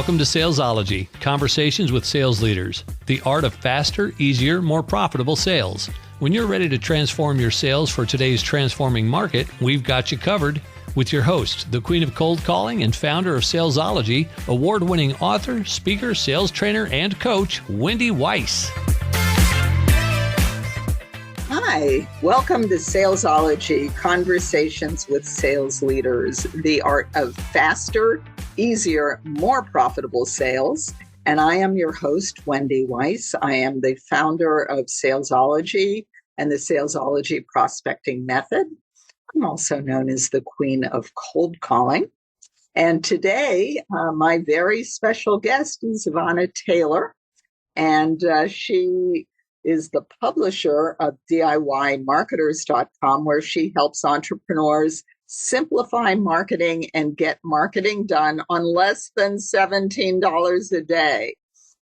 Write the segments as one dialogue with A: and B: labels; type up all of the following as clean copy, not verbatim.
A: Welcome to Salesology, conversations with sales leaders, the art of faster, easier, more profitable sales. When you're ready to transform your sales for today's transforming market, we've got you covered with your host, the queen of cold calling and founder of Salesology, award-winning author, speaker, sales trainer, and coach, Wendy Weiss.
B: Hi, welcome to Salesology, conversations with sales leaders, the art of faster, easier, more profitable sales. And I am your host, Wendy Weiss. I am the founder of Salesology and the Salesology Prospecting Method. I'm also known as the queen of cold calling. And today, my very special guest is Ivana Taylor, and she is the publisher of DIYmarketers.com, where she helps entrepreneurs simplify marketing and get marketing done on less than $17 a day.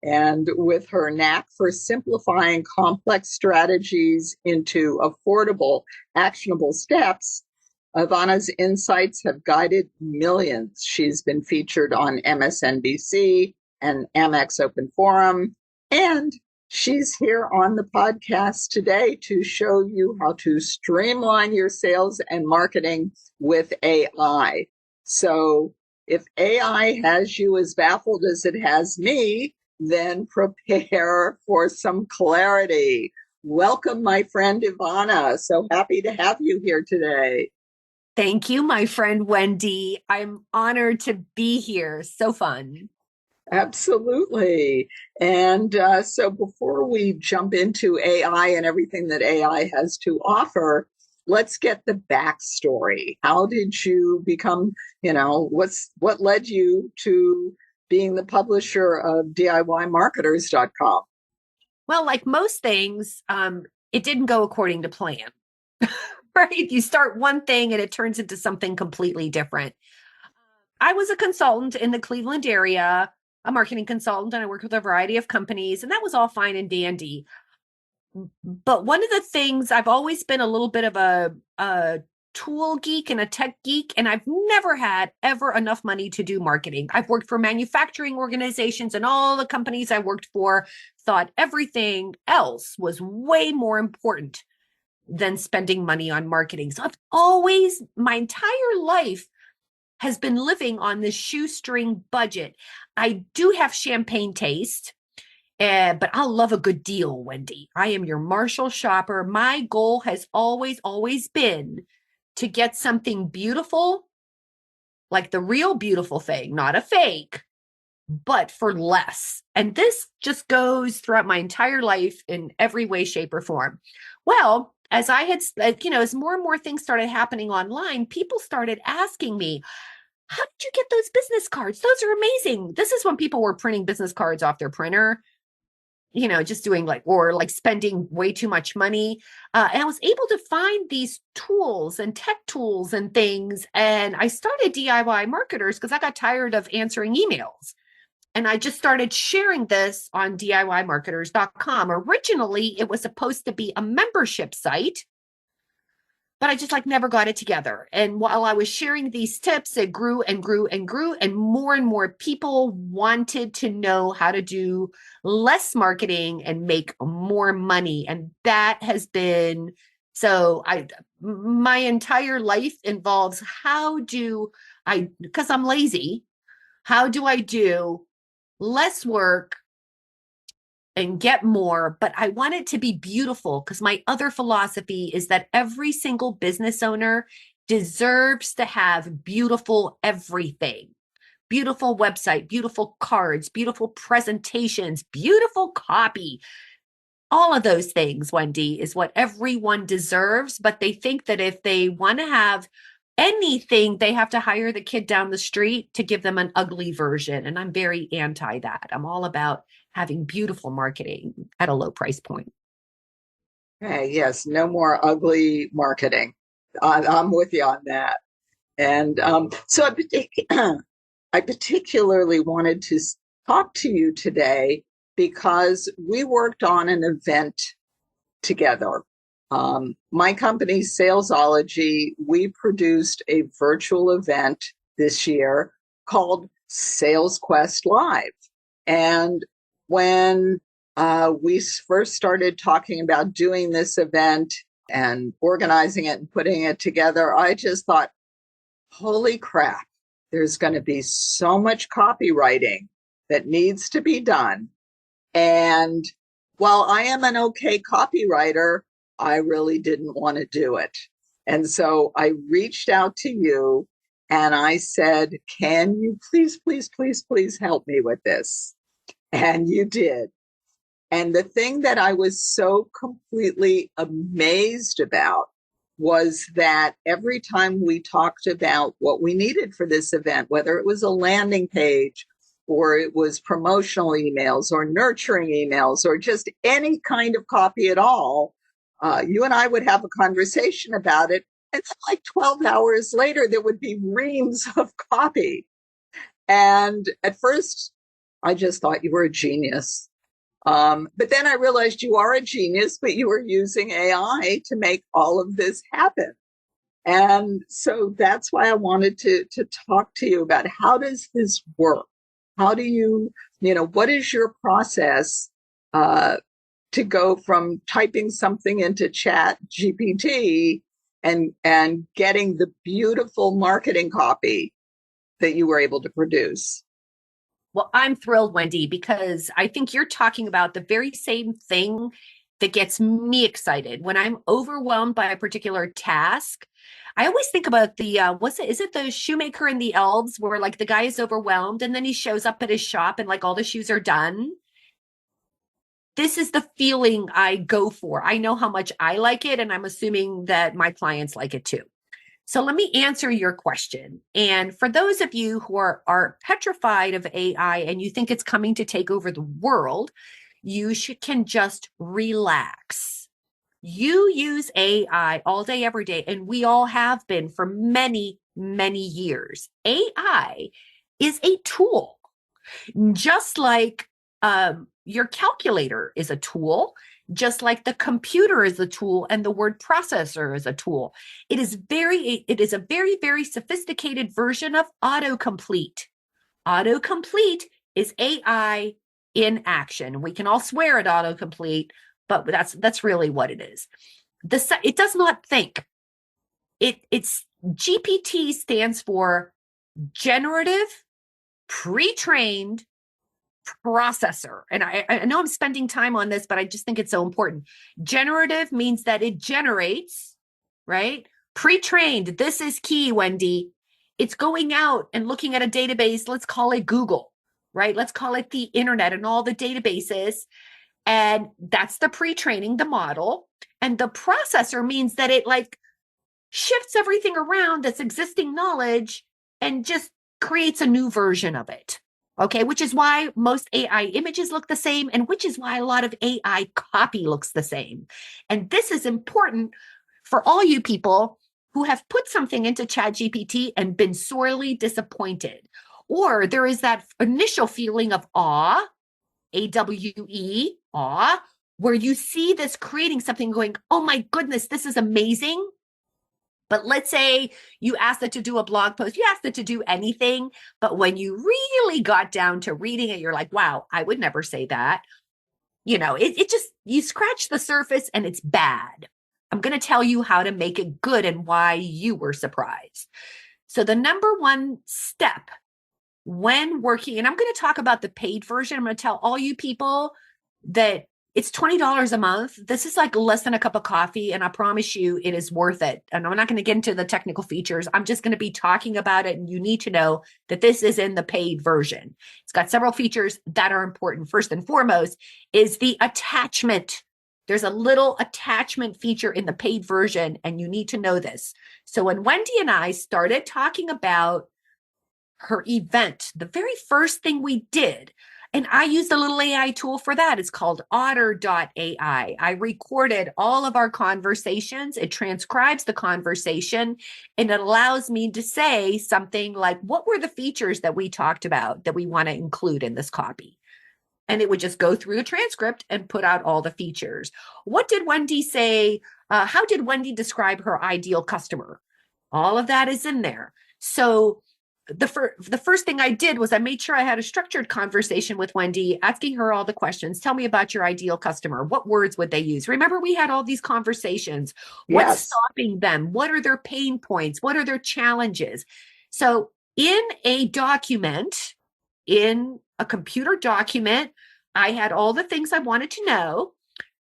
B: And with her knack for simplifying complex strategies into affordable, actionable steps, Ivana's insights have guided millions. She's been featured on MSNBC and AMEX OPENForum, and she's here on the podcast today to show you how to streamline your sales and marketing with AI. So if AI has you as baffled as it has me, then prepare for some clarity. Welcome, my friend Ivana. So happy to have you here today.
C: Thank you, my friend Wendy. I'm honored to be here. So fun.
B: Absolutely. And so before we jump into AI and everything that AI has to offer, let's get the backstory. How did you become, what led you to being the publisher of DIYmarketers.com?
C: Well, like most things, it didn't go according to plan, right? You start one thing and it turns into something completely different. I was a consultant in the Cleveland area, a marketing consultant, and I worked with a variety of companies, and that was all fine and dandy. But one of the things, I've always been a little bit of a tool geek and a tech geek, and I've never had ever enough money to do marketing. I've worked for manufacturing organizations, and all the companies I worked for thought everything else was way more important than spending money on marketing. So I've always, my entire life, has been living on this shoestring budget. I do have champagne taste, but I love a good deal, Wendy. I am your Marshall shopper. My goal has always been to get something beautiful, like the real beautiful thing, not a fake, but for less. And this just goes throughout my entire life in every way, shape, or form. Well, as I had, as more and more things started happening online, people started asking me, how did you get those business cards? Those are amazing. This is when people were printing business cards off their printer, just doing spending way too much money. And I was able to find these tools and tech tools and things. And I started DIY Marketers because I got tired of answering emails. And I just started sharing this on DIYmarketers.com. Originally, it was supposed to be a membership site, but I just never got it together. And while I was sharing these tips, it grew and grew and grew. And more people wanted to know how to do less marketing and make more money. And that has been, my entire life involves because I'm lazy, how do I do less work and get more, but I want it to be beautiful, because my other philosophy is that every single business owner deserves to have beautiful everything. Beautiful website, beautiful cards, beautiful presentations, beautiful copy. All of those things, Wendy, is what everyone deserves, but they think that if they want to have anything, they have to hire the kid down the street to give them an ugly version. And I'm very anti that. I'm all about having beautiful marketing at a low price point.
B: Okay, yes, no more ugly marketing. I'm with you on that. And so I particularly wanted to talk to you today because we worked on an event together. My company, Salesology, we produced a virtual event this year called Sales Quest Live. And when we first started talking about doing this event and organizing it and putting it together, I just thought, holy crap, there's going to be so much copywriting that needs to be done. And while I am an okay copywriter, I really didn't want to do it. And so I reached out to you and I said, can you please help me with this? And you did. And the thing that I was so completely amazed about was that every time we talked about what we needed for this event, whether it was a landing page or it was promotional emails or nurturing emails or just any kind of copy at all, you and I would have a conversation about it. And then like 12 hours later, there would be reams of copy. And at first, I just thought you were a genius. But then I realized you are a genius, but you were using AI to make all of this happen. And so that's why I wanted to talk to you about how does this work? How do you, what is your process to go from typing something into Chat GPT and getting the beautiful marketing copy that you were able to produce?
C: Well, I'm thrilled, Wendy, because I think you're talking about the very same thing that gets me excited. When I'm overwhelmed by a particular task, I always think about the, is it the shoemaker and the elves where like the guy is overwhelmed and then he shows up at his shop and like all the shoes are done? This is the feeling I go for. I know how much I like it, and I'm assuming that my clients like it too. So let me answer your question. And for those of you who are petrified of AI and you think it's coming to take over the world, you can just relax. You use AI all day, every day, and we all have been for many, many years. AI is a tool, just like your calculator is a tool, just like the computer is a tool and the word processor is a tool. It is a very, very sophisticated version of autocomplete. Autocomplete is AI in action. We can all swear at autocomplete, but that's really what it is. It does not think. It's GPT stands for generative pre-trained processor. And I know I'm spending time on this, but I just think it's so important. Generative means that it generates, right? Pre-trained. This is key, Wendy. It's going out and looking at a database. Let's call it Google, right? Let's call it the internet and all the databases. And that's the pre-training, the model. And the processor means that it like shifts everything around that's existing knowledge and just creates a new version of it. Okay, which is why most AI images look the same, and which is why a lot of AI copy looks the same. And this is important for all you people who have put something into ChatGPT and been sorely disappointed. Or there is that initial feeling of awe, AWE, awe, where you see this creating something going, oh my goodness, this is amazing. But let's say you asked it to do a blog post, you asked it to do anything, but when you really got down to reading it, you're like, wow, I would never say that. It just, you scratch the surface and it's bad. I'm going to tell you how to make it good and why you were surprised. So the number one step when working, and I'm going to talk about the paid version. I'm going to tell all you people that it's $20 a month. This is like less than a cup of coffee, and I promise you it is worth it. And I'm not going to get into the technical features. I'm just going to be talking about it, and you need to know that this is in the paid version. It's got several features that are important. First and foremost is the attachment. There's a little attachment feature in the paid version, and you need to know this. So when Wendy and I started talking about her event, the very first thing we did, and I used a little AI tool for that. It's called Otter.ai. I recorded all of our conversations. It transcribes the conversation, and it allows me to say something like, what were the features that we talked about that we want to include in this copy? And it would just go through the transcript and put out all the features. What did Wendy say? How did Wendy describe her ideal customer? All of that is in there. So the first thing I did was I made sure I had a structured conversation with Wendy, asking her all the questions. Tell me about your ideal customer. What words would they use? Remember, we had all these conversations. What's
B: Yes.
C: stopping them? What are their pain points? What are their challenges? So in a document, in a computer document, I had all the things I wanted to know.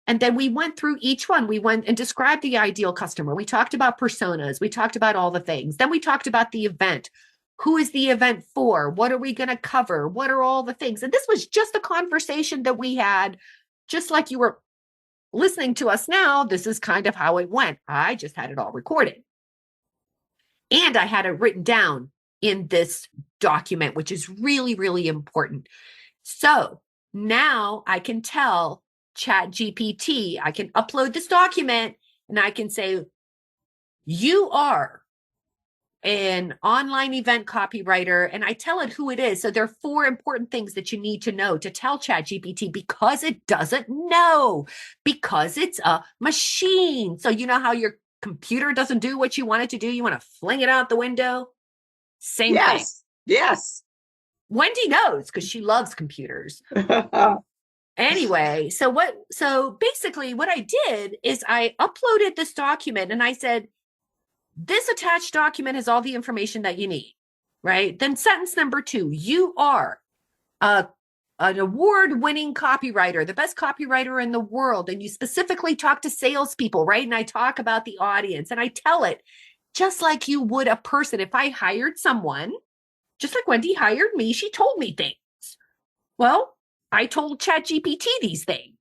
C: And then we went through each one. We went and described the ideal customer. We talked about personas. We talked about all the things. Then we talked about the event. Who is the event for? What are we going to cover? What are all the things? And this was just a conversation that we had, just like you were listening to us now. This is kind of how it went. I just had it all recorded. And I had it written down in this document, which is really, really important. So now I can tell ChatGPT, I can upload this document and I can say, you are an online event copywriter, and I tell it who it is. So there are 4 important things that you need to know to tell ChatGPT, because it doesn't know, because it's a machine. So you know how your computer doesn't do what you want it to do? You want to fling it out the window? Same thing.
B: Yes. Yes.
C: Wendy knows because she loves computers. Anyway, so basically what I did is I uploaded this document and I said, this attached document has all the information that you need, right? Then sentence number 2, you are an award-winning copywriter, the best copywriter in the world. And you specifically talk to salespeople, right? And I talk about the audience and I tell it just like you would a person. If I hired someone, just like Wendy hired me, she told me things. Well, I told ChatGPT these things,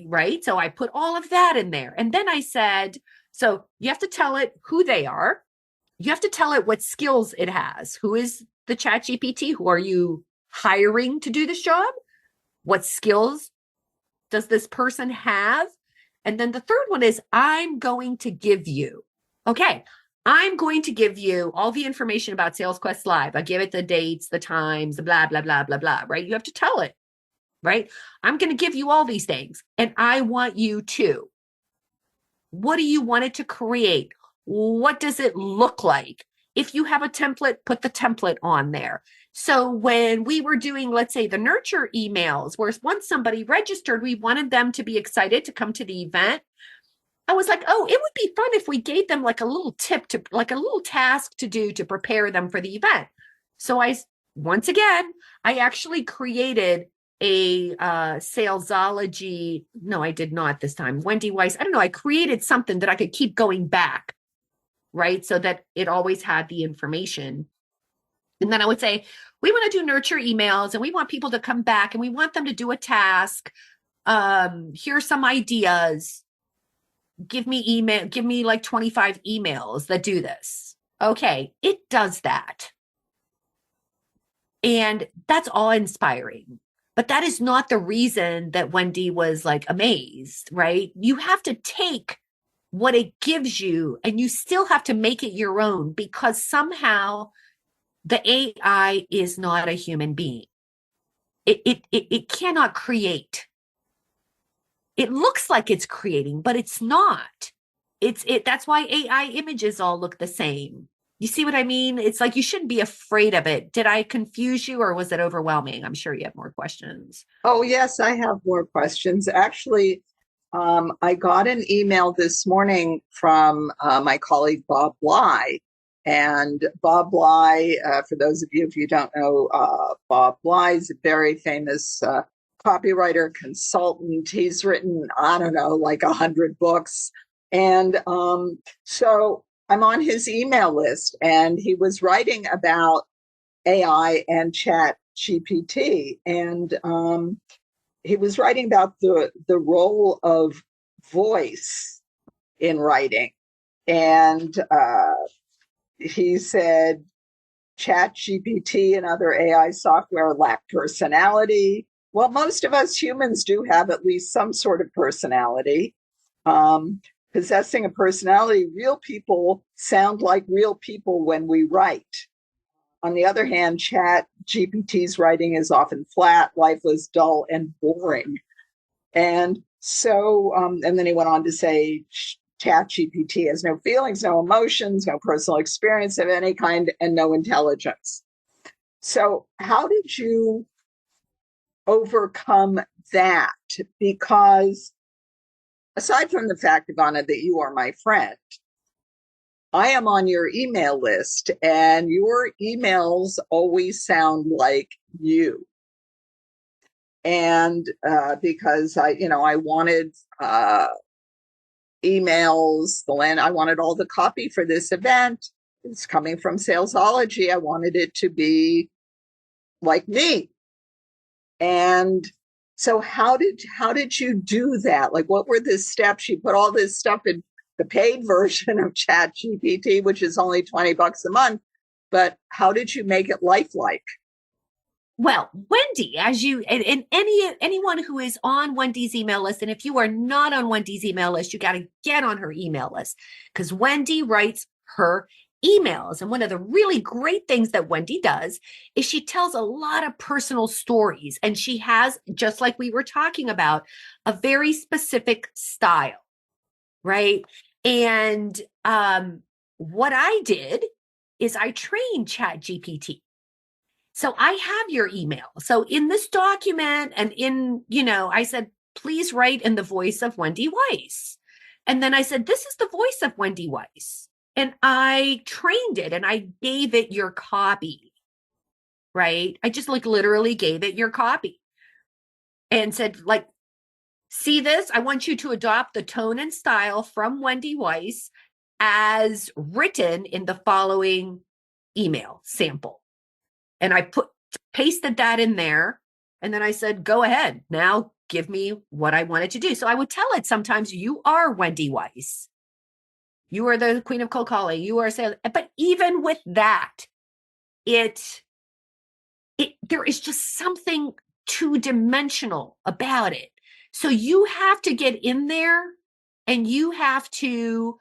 C: right? So I put all of that in there. And then I said, so you have to tell it who they are. You have to tell it what skills it has. Who is the ChatGPT? Who are you hiring to do this job? What skills does this person have? And then the third one is, I'm going to give you, okay, I'm going to give you all the information about Sales Quest Live. I give it the dates, the times, the blah, blah, blah, blah, blah, right? You have to tell it, right? I'm going to give you all these things and I want you to. What do you want it to create? What does it look like? If you have a template, put the template on there. So when we were doing, let's say, the nurture emails, where once somebody registered, we wanted them to be excited to come to the event. I was like, oh, it would be fun if we gave them like a little tip to, like a little task to do to prepare them for the event. So once again, I actually created a salesology. No, I did not this time. Wendy Weiss. I don't know. I created something that I could keep going back, right? So that it always had the information. And then I would say, we want to do nurture emails and we want people to come back and we want them to do a task. Here's some ideas. Give me like 25 emails that do this. Okay. It does that. And that's awe-inspiring. But that is not the reason that Wendy was like amazed, right? You have to take what it gives you and you still have to make it your own, because somehow the AI is not a human being. It cannot create. It looks like it's creating, but it's not. That's why AI images all look the same. You see what I mean? It's like you shouldn't be afraid of it. Did I confuse you or was it overwhelming? I'm sure you have more questions.
B: Oh, yes, I have more questions. Actually, I got an email this morning from my colleague, Bob Bly. And Bob Bly, for those of you, if you don't know, Bob Bly is a very famous copywriter, consultant. He's written, I don't know, like 100 books. And so I'm on his email list, and he was writing about AI and Chat GPT. And he was writing about the role of voice in writing. And he said, Chat GPT and other AI software lack personality. Well, most of us humans do have at least some sort of personality. Possessing a personality, real people sound like real people when we write. On the other hand, Chat GPT's writing is often flat, lifeless, dull, and boring. And so, and then he went on to say, ChatGPT has no feelings, no emotions, no personal experience of any kind, and no intelligence. So how did you overcome that? Because aside from the fact, Ivana, that you are my friend, I am on your email list, and your emails always sound like you. And because I wanted emails, I wanted all the copy for this event. It's coming from Salesology. I wanted it to be like me. And so how did you do that? Like, what were the steps? You put all this stuff in the paid version of ChatGPT, which is only $20 a month. But how did you make it lifelike?
C: Well, Wendy, as you and anyone who is on Wendy's email list, and if you are not on Wendy's email list, you got to get on her email list, because Wendy writes her emails. And one of the really great things that Wendy does is she tells a lot of personal stories, and she has, just like we were talking about, a very specific style, right? And what I did is I trained ChatGPT. So I have your email. So in this document and I said, please write in the voice of Wendy Weiss. And then I said, this is the voice of Wendy Weiss. And I trained it and I gave it your copy, right? I just literally gave it your copy and said, see this? I want you to adopt the tone and style from Wendy Weiss as written in the following email sample. And I pasted that in there. And then I said, go ahead. Now give me what I wanted to do. So I would tell it sometimes, you are Wendy Weiss. You are the queen of cold calling. You are sales. But even with that, there is just something two-dimensional about it. So you have to get in there and you have to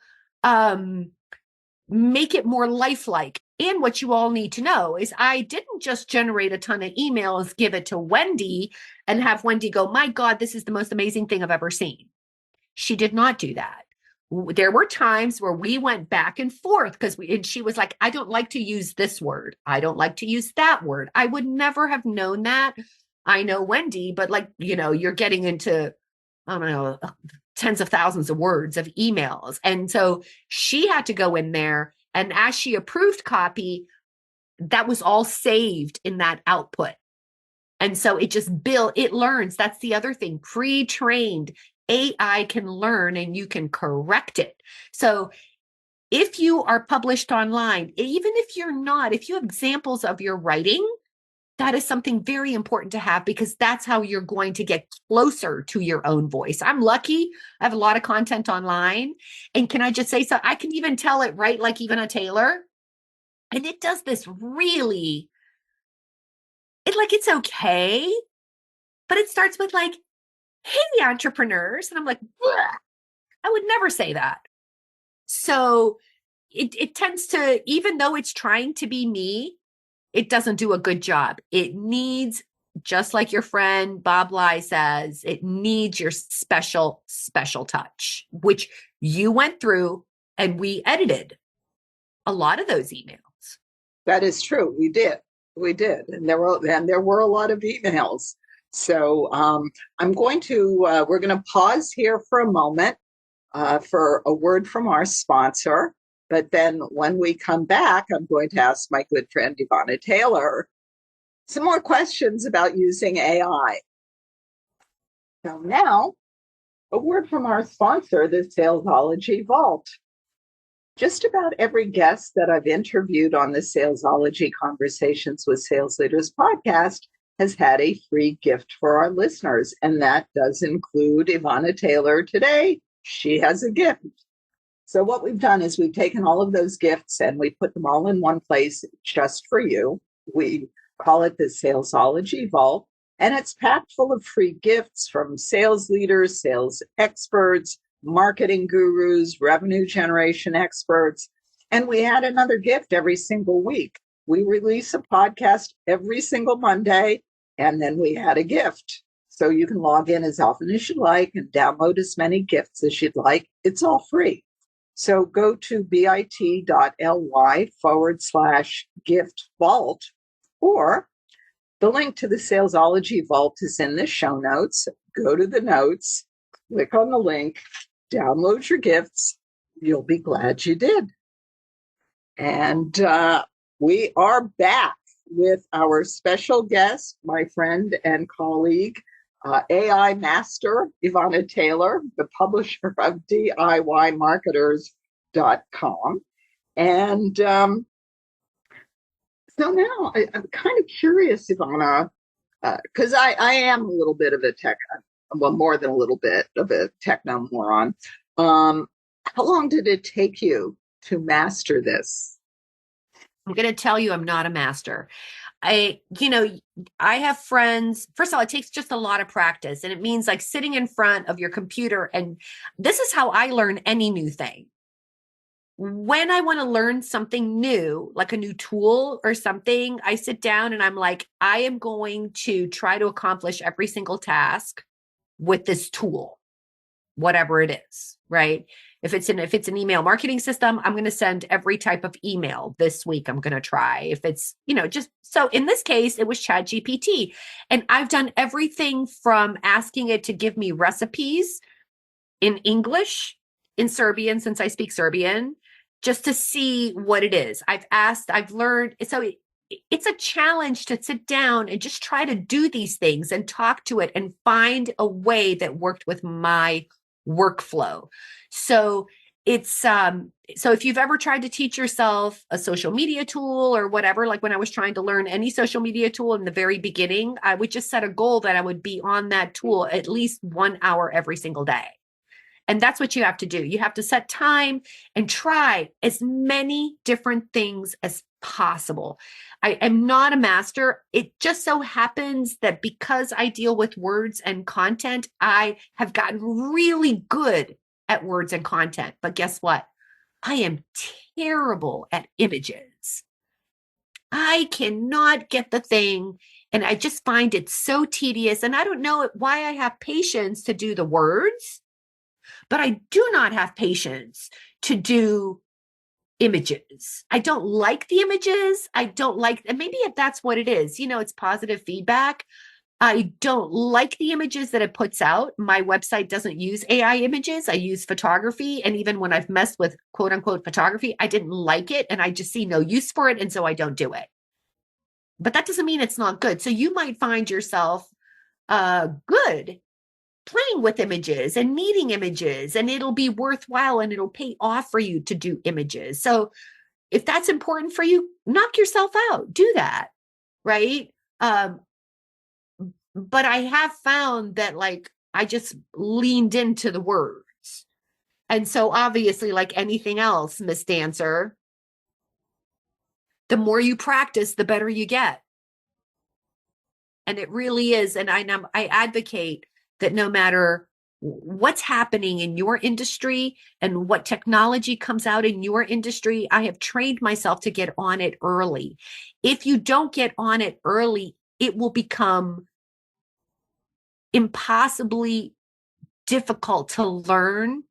C: make it more lifelike. And what you all need to know is I didn't just generate a ton of emails, give it to Wendy, and have Wendy go, my God, this is the most amazing thing I've ever seen. She did not do that. There were times where we went back and forth and she was like, I don't like to use this word. I don't like to use that word. I would never have known that. I know Wendy, but you're getting into, I don't know, tens of thousands of words of emails. And so she had to go in there. And as she approved copy, that was all saved in that output. And so it just it learns. That's the other thing, pre-trained. AI can learn and you can correct it. So if you are published online, even if you're not, if you have examples of your writing, that is something very important to have, because that's how you're going to get closer to your own voice. I'm lucky. I have a lot of content online. And can I just say, so I can even tell it right like Ivana Taylor. And it does this really, it's okay. But it starts with hey, entrepreneurs. And I'm like, bleh. I would never say that. So it tends to, even though it's trying to be me, it doesn't do a good job. It needs, just like your friend Bob Lai says, it needs your special touch, which you went through, and we edited a lot of those emails.
B: That is true. We did. And there were a lot of emails. So we're going to pause here for a moment for a word from our sponsor. But then when we come back, I'm going to ask my good friend Ivana Taylor some more questions about using AI. So now, a word from our sponsor, the Salesology Vault. Just about every guest that I've interviewed on the Salesology Conversations with Sales Leaders podcast has had a free gift for our listeners, and that does include Ivana Taylor today. She has a gift. So what we've done is we've taken all of those gifts and we put them all in one place just for you. We call it the Salesology Vault, and it's packed full of free gifts from sales leaders, sales experts, marketing gurus, revenue generation experts. And we add another gift every single week. We release a podcast every single Monday, and then we add a gift. So you can log in as often as you'd like and download as many gifts as you'd like. It's all free. So go to bit.ly/gift vault, or the link to the Salesology Vault is in the show notes. Go to the notes, click on the link, download your gifts. You'll be glad you did. And we are back with our special guest, my friend and colleague, AI master, Ivana Taylor, the publisher of DIYmarketers.com. And so now I'm kind of curious, Ivana, because I am a little bit of a more than a little bit of a techno moron. How long did it take you to master this?
C: I'm going to tell you, I'm not a master. I have friends. First of all, it takes just a lot of practice, and it means like sitting in front of your computer. And this is how I learn any new thing. When I want to learn something new, like a new tool or something, I sit down and I'm like, I am going to try to accomplish every single task with this tool, whatever it is, right? If it's an email marketing system, I'm going to send every type of email this week. I'm going to try. If it's, just so in this case, it was ChatGPT. And I've done everything from asking it to give me recipes in English, in Serbian, since I speak Serbian, just to see what it is. I've learned. So it's a challenge to sit down and just try to do these things and talk to it and find a way that worked with my workflow. So it's so if you've ever tried to teach yourself a social media tool or whatever, like when I was trying to learn any social media tool in the very beginning, I would just set a goal that I would be on that tool at least 1 hour every single day. And that's what you have to do. You have to set time and try as many different things as possible. I am not a master. It just so happens that because I deal with words and content, I have gotten really good at words and content. But guess what? I am terrible at images. I cannot get the thing, and I just find it so tedious. And I don't know why I have patience to do the words, but I do not have patience to do images. I don't like the images. I don't like, and maybe if that's what it is, it's positive feedback. I don't like the images that it puts out. My website doesn't use AI images. I use photography. And even when I've messed with quote unquote photography, I didn't like it and I just see no use for it. And so I don't do it. But that doesn't mean it's not good. So you might find yourself good playing with images and needing images, and it'll be worthwhile and it'll pay off for you to do images. So if that's important for you, knock yourself out, do that. Right. But I have found that I just leaned into the words. And so obviously, like anything else, Miss Dancer, the more you practice, the better you get. And it really is. And I advocate that no matter what's happening in your industry and what technology comes out in your industry, I have trained myself to get on it early. If you don't get on it early, it will become impossibly difficult to learn.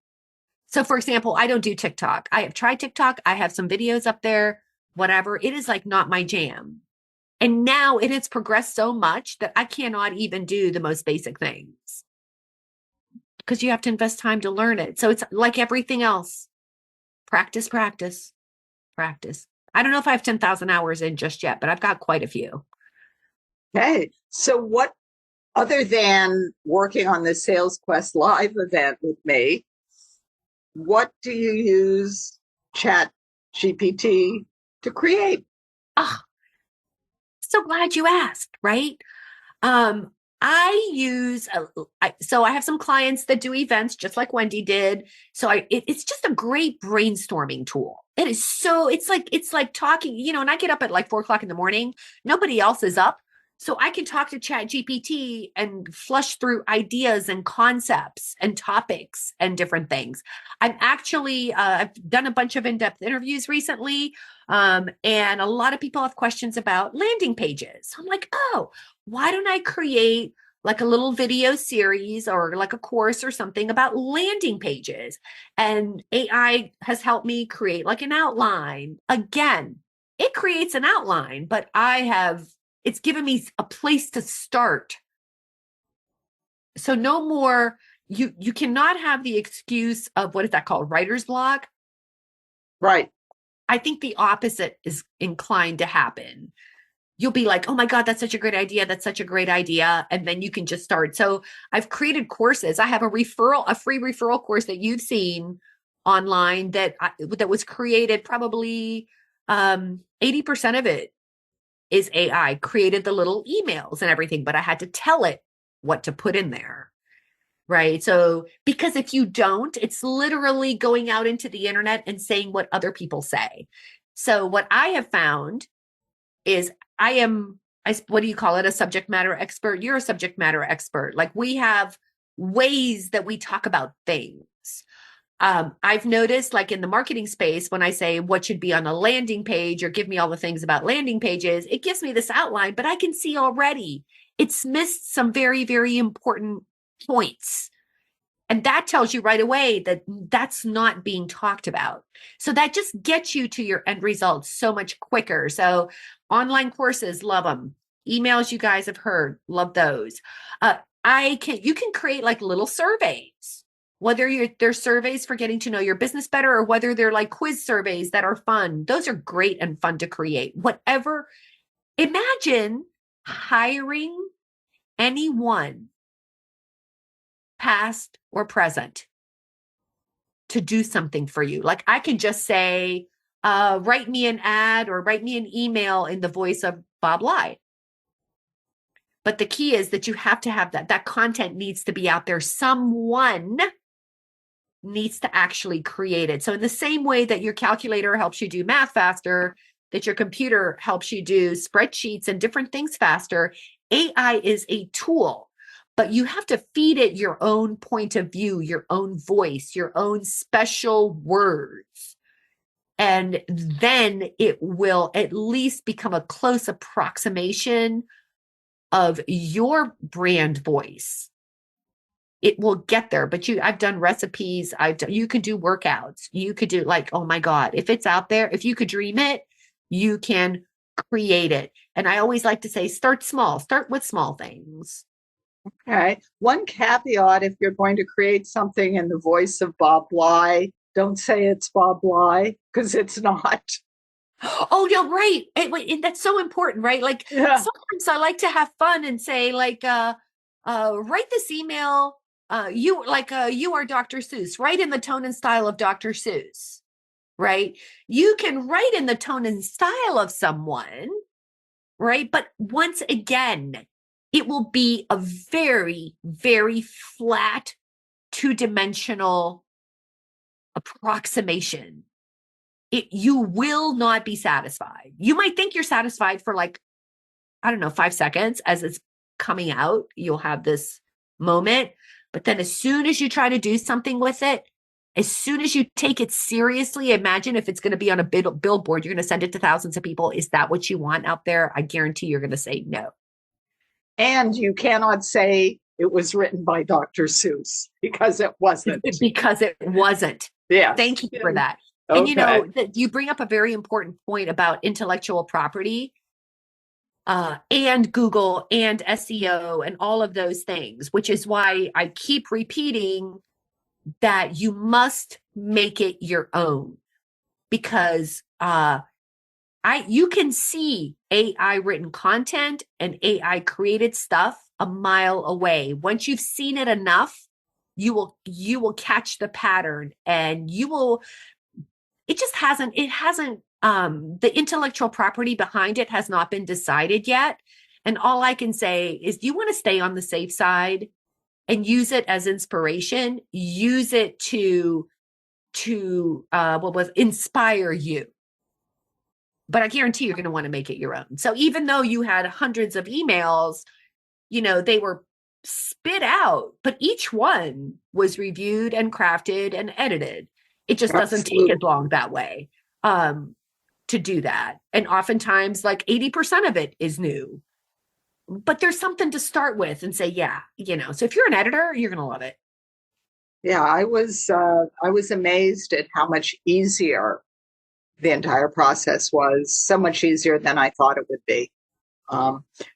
C: So for example, I don't do TikTok. I have tried TikTok. I have some videos up there, whatever. It is not my jam. And now it has progressed so much that I cannot even do the most basic things because you have to invest time to learn it. So it's like everything else. Practice, practice, practice. I don't know if I have 10,000 hours in just yet, but I've got quite a few.
B: Okay. So what, other than working on the Sales Quest live event with me, what do you use Chat GPT to create?
C: Oh, so glad you asked, right? I use, so I have some clients that do events just like Wendy did. So it's just a great brainstorming tool. It is so, it's like talking, and I get up at 4:00 in the morning. Nobody else is up. So I can talk to Chat GPT and flush through ideas and concepts and topics and different things. I'm actually, I've done a bunch of in-depth interviews recently. And a lot of people have questions about landing pages. I'm like, oh, why don't I create like a little video series or like a course or something about landing pages. And AI has helped me create like an outline. Again, it creates an outline, but it's given me a place to start. So no more, you cannot have the excuse of, what is that called? Writer's block.
B: Right.
C: I think the opposite is inclined to happen. You'll be like, oh my God, that's such a great idea. That's such a great idea. And then you can just start. So I've created courses. I have a free referral course that you've seen online that was created, probably 80% of it is AI, created the little emails and everything, but I had to tell it what to put in there. Right. So, because if you don't, it's literally going out into the internet and saying what other people say. So what I have found is what do you call it? A subject matter expert. You're a subject matter expert. Like, we have ways that we talk about things. I've noticed, like in the marketing space, when I say what should be on a landing page or give me all the things about landing pages, it gives me this outline, but I can see already it's missed some very, very important points. And that tells you right away that that's not being talked about. So that just gets you to your end results so much quicker. So online courses, love them. Emails, you guys have heard, love those. You can create like little surveys, whether they're surveys for getting to know your business better, or whether they're like quiz surveys that are fun. Those are great and fun to create. Whatever. Imagine hiring anyone, past or present, to do something for you. Like, I can just say, write me an ad or write me an email in the voice of Bob Lai. But the key is that you have to have that content needs to be out there. Someone needs to actually create it. So in the same way that your calculator helps you do math faster, that your computer helps you do spreadsheets and different things faster, AI is a tool. But you have to feed it your own point of view, your own voice, your own special words. And then it will at least become a close approximation of your brand voice. It will get there. But I've done recipes. You could do workouts. You could do, like, oh my God, if it's out there, if you could dream it, you can create it. And I always like to say, start small, start with small things.
B: Okay. One caveat, if you're going to create something in the voice of Bob Lai, don't say it's Bob Lai, because it's not.
C: Oh, yeah, right. That's so important, right? Like, sometimes I like to have fun and say, like, write this email. You are Dr. Seuss. Write in the tone and style of Dr. Seuss, right? You can write in the tone and style of someone, right? But once again, it will be a very, very flat, two-dimensional approximation. You will not be satisfied. You might think you're satisfied for, like, I don't know, 5 seconds as it's coming out. You'll have this moment. But then as soon as you try to do something with it, as soon as you take it seriously, imagine if it's going to be on a billboard, you're going to send it to thousands of people. Is that what you want out there? I guarantee you're going to say no.
B: And you cannot say it was written by Dr. Seuss, because it wasn't.
C: Because it wasn't.
B: Yeah.
C: Thank you for that.
B: Okay.
C: And you bring up a very important point about intellectual property, and Google and SEO and all of those things, which is why I keep repeating that you must make it your own, because you can see AI written content and AI created stuff a mile away. Once you've seen it enough, you will catch the pattern, and it hasn't, the intellectual property behind it has not been decided yet. And all I can say is, you want to stay on the safe side and use it as inspiration, use it to inspire you. But I guarantee you're going to want to make it your own. So even though you had hundreds of emails, they were spit out, but each one was reviewed and crafted and edited. It just doesn't take as long that way to do that. And oftentimes, like, 80% of it is new. but there's something to start with and say, yeah, so if you're an editor, you're going to love it.
B: Yeah, I was amazed at how much easier the entire process was, so much easier than I thought it would be.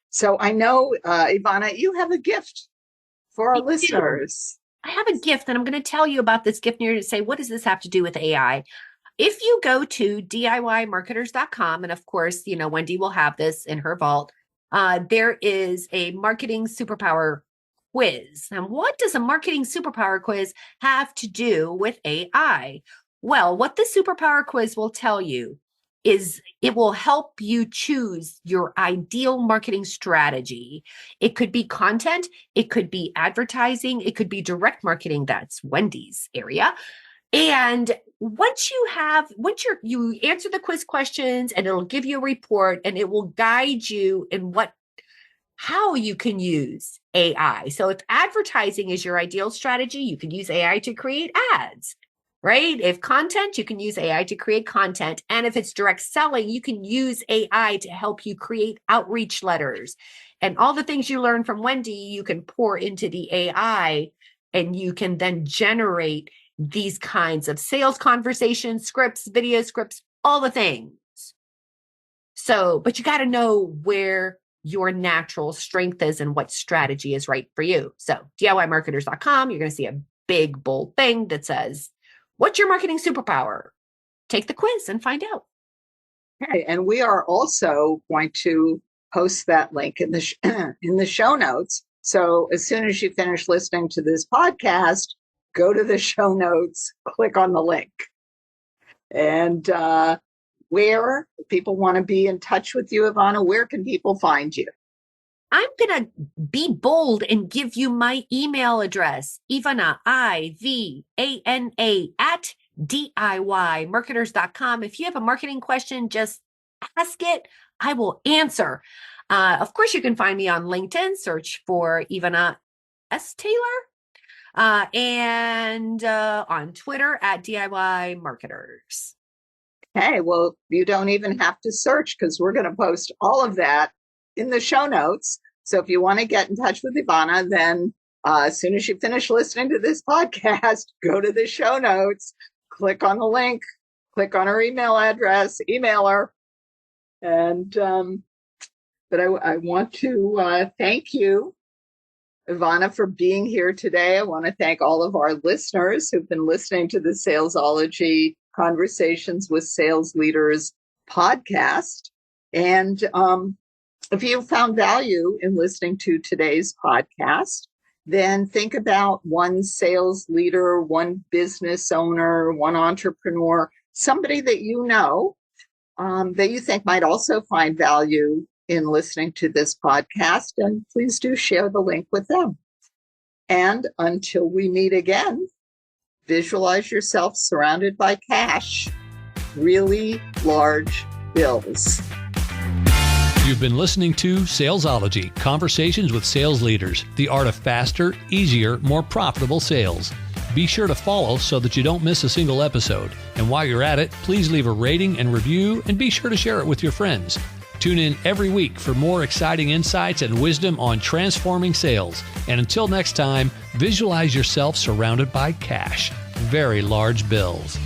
B: So I know, Ivana, you have a gift for our listeners.
C: I have a gift, and I'm going to tell you about this gift, and you're going to say, what does this have to do with AI? If you go to DIYmarketers.com, and of course, Wendy will have this in her vault, there is a marketing superpower quiz. And what does a marketing superpower quiz have to do with AI? Well, what the superpower quiz will tell you is it will help you choose your ideal marketing strategy. It could be content, it could be advertising, it could be direct marketing. That's Wendy's area. And once you answer the quiz questions, and it'll give you a report, and it will guide you in how you can use AI. So if advertising is your ideal strategy, you can use AI to create ads, right? If content, you can use AI to create content. And if it's direct selling, you can use AI to help you create outreach letters. And all the things you learn from Wendy, you can pour into the AI, and you can then generate these kinds of sales conversations, scripts, video scripts, all the things. So, but you got to know where your natural strength is and what strategy is right for you. So DIYmarketers.com, you're going to see a big, bold thing that says, what's your marketing superpower? Take the quiz and find out.
B: Okay, and we are also going to post that link in the show notes. So as soon as you finish listening to this podcast, go to the show notes, click on the link. And where people want to be in touch with you, Ivana, where can people find you?
C: I'm going to be bold and give you my email address, Ivana, IVANA at DIYmarketers.com. If you have a marketing question, just ask it. I will answer. Of course, you can find me on LinkedIn, search for Ivana S. Taylor, and on Twitter at DIY Marketers.
B: Okay, well, you don't even have to search, because we're going to post all of that in the show notes. So if you want to get in touch with Ivana, then as soon as you finish listening to this podcast, go to the show notes, click on the link, click on her email address, email her. And but I want to thank you, Ivana, for being here today. I want to thank all of our listeners who've been listening to the Salesology Conversations with Sales Leaders podcast. And if you found value in listening to today's podcast, then think about one sales leader, one business owner, one entrepreneur, somebody that you know that you think might also find value in listening to this podcast, and please do share the link with them. And until we meet again, visualize yourself surrounded by cash, really large bills.
A: You've been listening to Salesology, Conversations with Sales Leaders, the art of faster, easier, more profitable sales. Be sure to follow so that you don't miss a single episode. And while you're at it, please leave a rating and review, and be sure to share it with your friends. Tune in every week for more exciting insights and wisdom on transforming sales. And until next time, visualize yourself surrounded by cash, very large bills.